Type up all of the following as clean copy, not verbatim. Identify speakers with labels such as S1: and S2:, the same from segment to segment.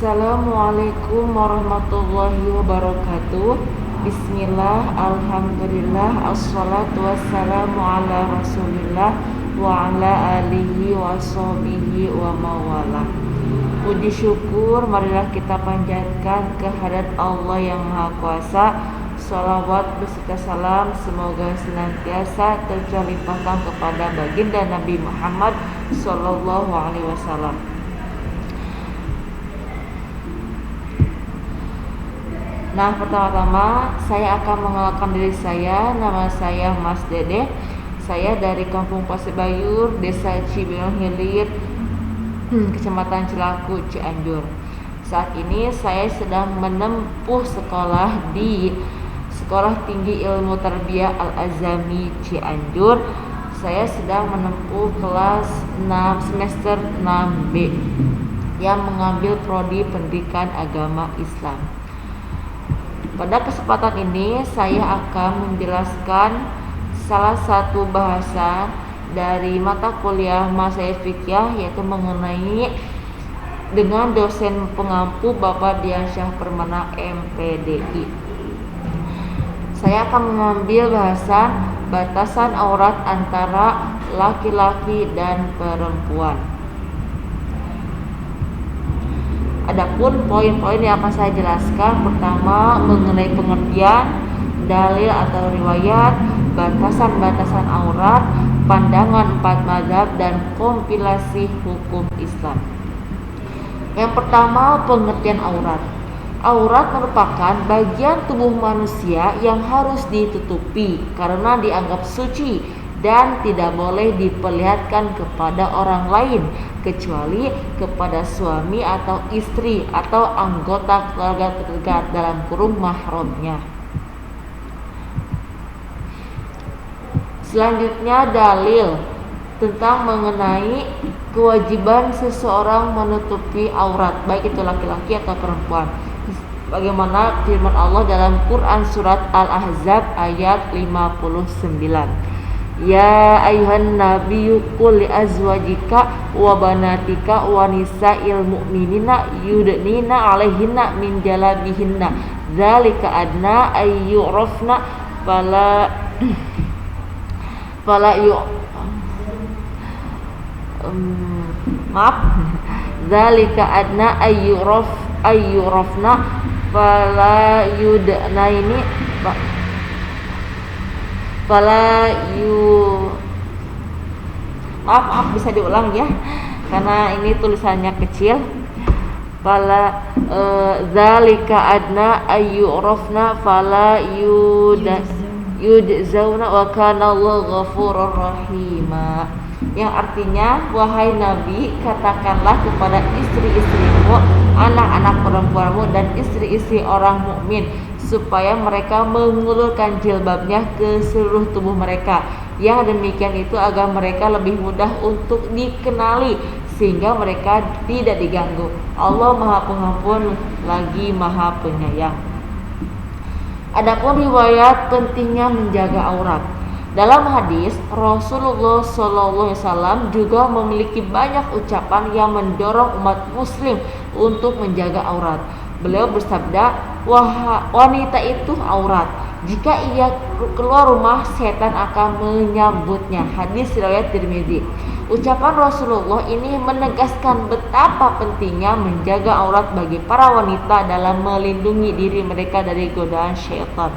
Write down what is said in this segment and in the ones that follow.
S1: Assalamualaikum warahmatullahi wabarakatuh. Bismillah, alhamdulillah, assalatu wassalamu ala rasulillah wa ala alihi wa sahbihi wa mawalah. Puji syukur marilah kita panjatkan kehadirat Allah yang Maha Kuasa. Salawat beserta salam semoga senantiasa tercurahkan kepada baginda Nabi Muhammad sallallahu alaihi wasallam. Nah, pertama-tama saya akan mengenalkan diri saya. Nama saya Mas Dede. Saya dari Kampung Pasir Bayur, Desa Cibinong Hilir, Kecamatan Cilaku, Cianjur. Saat ini saya sedang menempuh sekolah di Sekolah Tinggi Ilmu Tarbiyah Al-Azami Cianjur. Saya sedang menempuh kelas 6 semester 6B yang mengambil prodi Pendidikan Agama Islam. Pada kesempatan ini saya akan menjelaskan salah satu bahasa dari mata kuliah Masail Fiqh, yaitu mengenai dengan dosen pengampu Bapak Diansyah Permana MPDI. Saya akan mengambil bahasan batasan aurat antara laki-laki dan perempuan. Adapun poin-poin yang akan saya jelaskan, pertama mengenai pengertian, dalil atau riwayat, batasan-batasan aurat, pandangan 4 mazhab, dan kompilasi hukum Islam. Yang pertama, pengertian aurat. Aurat merupakan bagian tubuh manusia yang harus ditutupi karena dianggap suci dan tidak boleh diperlihatkan kepada orang lain kecuali kepada suami atau istri atau anggota keluarga terdekat dalam kurung mahramnya. Selanjutnya, dalil tentang mengenai kewajiban seseorang menutupi aurat, baik itu laki-laki atau perempuan. Bagaimana firman Allah dalam Quran surat Al-Ahzab ayat 59. Ya ayuhan nabiyyu qul li azwajika wa banatika wa nisa'il mu'minina yudnina 'alaihinna min jalabihinna dzalika adna ayyurafna dzalika adna ayyurafna fala yudna ini maaf bisa diulang ya karena ini tulisannya kecil. Fala zalika adna ayyurafna fala yudzawna wa kana Allahu ghafurur rahima, yang artinya, wahai Nabi, katakanlah kepada istri-istrimu, anak-anak perempuanmu, dan istri-istri orang mukmin supaya mereka mengulurkan jilbabnya ke seluruh tubuh mereka. Yang demikian itu agar mereka lebih mudah untuk dikenali sehingga mereka tidak diganggu. Allah Maha Pengampun lagi Maha Penyayang. Adapun riwayat pentingnya menjaga aurat. Dalam hadis, Rasulullah SAW juga memiliki banyak ucapan yang mendorong umat muslim untuk menjaga aurat. Beliau bersabda, wanita itu aurat. Jika ia keluar rumah, setan akan menyambutnya. Hadis riwayat Tirmidzi. Ucapan Rasulullah ini menegaskan betapa pentingnya menjaga aurat bagi para wanita dalam melindungi diri mereka dari godaan syaitan.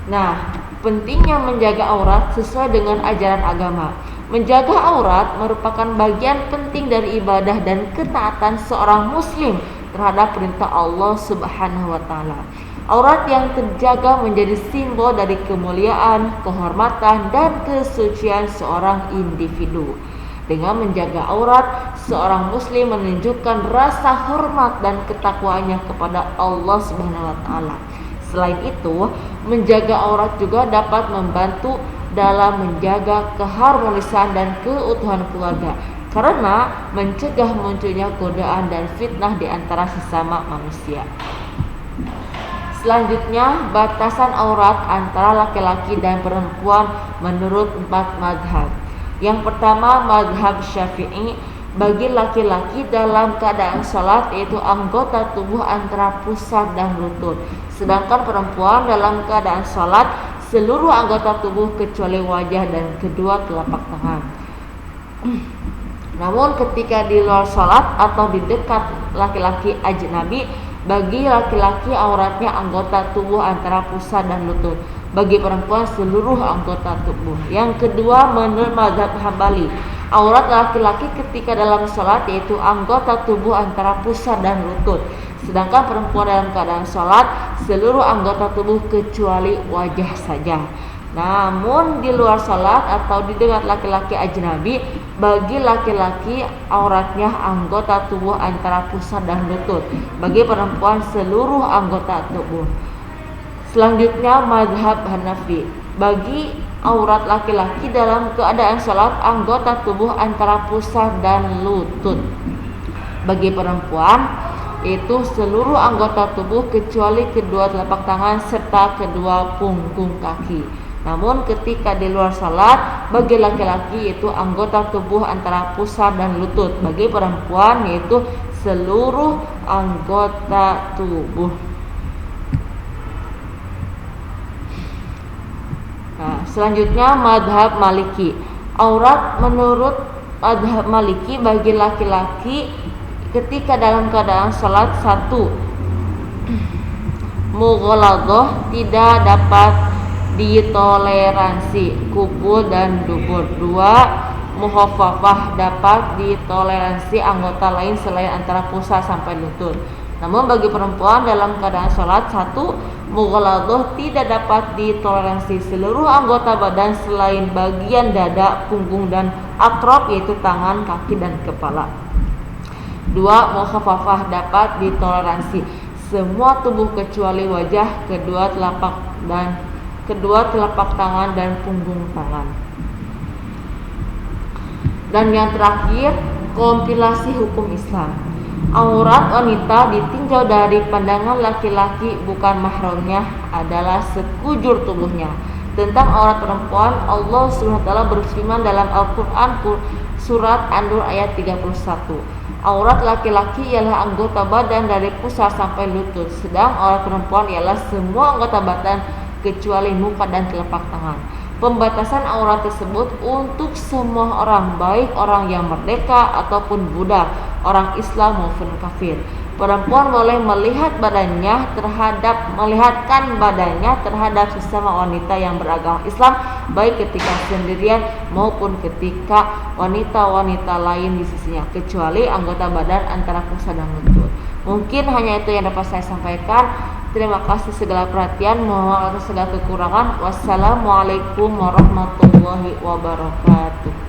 S1: Nah, pentingnya menjaga aurat sesuai dengan ajaran agama. Menjaga aurat merupakan bagian penting dari ibadah dan ketaatan seorang muslim terhadap perintah Allah Subhanahu wa taala. Aurat yang terjaga menjadi simbol dari kemuliaan, kehormatan, dan kesucian seorang individu. Dengan menjaga aurat, seorang muslim menunjukkan rasa hormat dan ketakwaannya kepada Allah Subhanahu wa taala. Selain itu, menjaga aurat juga dapat membantu dalam menjaga keharmonisan dan keutuhan keluarga karena mencegah munculnya godaan dan fitnah di antara sesama manusia. Selanjutnya, batasan aurat antara laki-laki dan perempuan menurut 4 mazhab. Yang pertama, mazhab Syafi'i bagi laki-laki dalam keadaan sholat, yaitu anggota tubuh antara pusar dan lutut. Sedangkan perempuan dalam keadaan sholat seluruh anggota tubuh kecuali wajah dan kedua telapak tangan. Namun ketika di luar sholat atau di dekat laki-laki ajnabi, bagi laki-laki auratnya anggota tubuh antara pusar dan lutut, bagi perempuan seluruh anggota tubuh. Yang kedua, menurut mazhab Hambali, aurat laki-laki ketika dalam sholat yaitu anggota tubuh antara pusar dan lutut. Sedangkan perempuan dalam keadaan sholat seluruh anggota tubuh kecuali wajah saja. Namun di luar sholat atau di dekat laki-laki ajnabi, bagi laki-laki auratnya anggota tubuh antara pusar dan lutut, bagi perempuan seluruh anggota tubuh. Selanjutnya mazhab Hanafi, bagi aurat laki-laki dalam keadaan sholat anggota tubuh antara pusar dan lutut, bagi perempuan itu seluruh anggota tubuh kecuali kedua telapak tangan serta kedua punggung kaki. Namun ketika di luar salat, bagi laki-laki itu anggota tubuh antara pusar dan lutut, bagi perempuan yaitu seluruh anggota tubuh. Nah, selanjutnya mazhab Maliki. Aurat menurut mazhab Maliki bagi laki-laki ketika dalam keadaan salat: 1. Mughaladhah, tidak dapat ditoleransi kubul dan dubur. 2. Muhaffafah, dapat ditoleransi anggota lain selain antara pusar sampai lutut. Namun bagi perempuan dalam keadaan sholat: 1. Mughaladhah, tidak dapat ditoleransi seluruh anggota badan selain bagian dada, punggung dan atraf yaitu tangan, kaki dan kepala. 2. Muhaffafah, dapat ditoleransi semua tubuh kecuali wajah, kedua telapak tangan dan punggung tangan. Dan yang terakhir, kompilasi hukum Islam. Aurat wanita ditinjau dari pandangan laki-laki bukan mahramnya adalah sekujur tubuhnya. Tentang aurat perempuan, Allah SWT berfirman dalam Al-Quran surat An-Nur ayat 31, aurat laki-laki ialah anggota badan dari pusar sampai lutut, sedang aurat perempuan ialah semua anggota badan kecuali muka dan telapak tangan. Pembatasan aurat tersebut untuk semua orang, baik orang yang merdeka ataupun budak, orang Islam maupun kafir. Perempuan boleh melihatkan badannya terhadap sesama wanita yang beragama Islam, baik ketika sendirian maupun ketika wanita-wanita lain di sisinya, kecuali anggota badan antara pusar dan lutut. Mungkin hanya itu yang dapat saya sampaikan. Terima kasih segala perhatian, mohon atas segala kekurangan. Wassalamualaikum warahmatullahi wabarakatuh.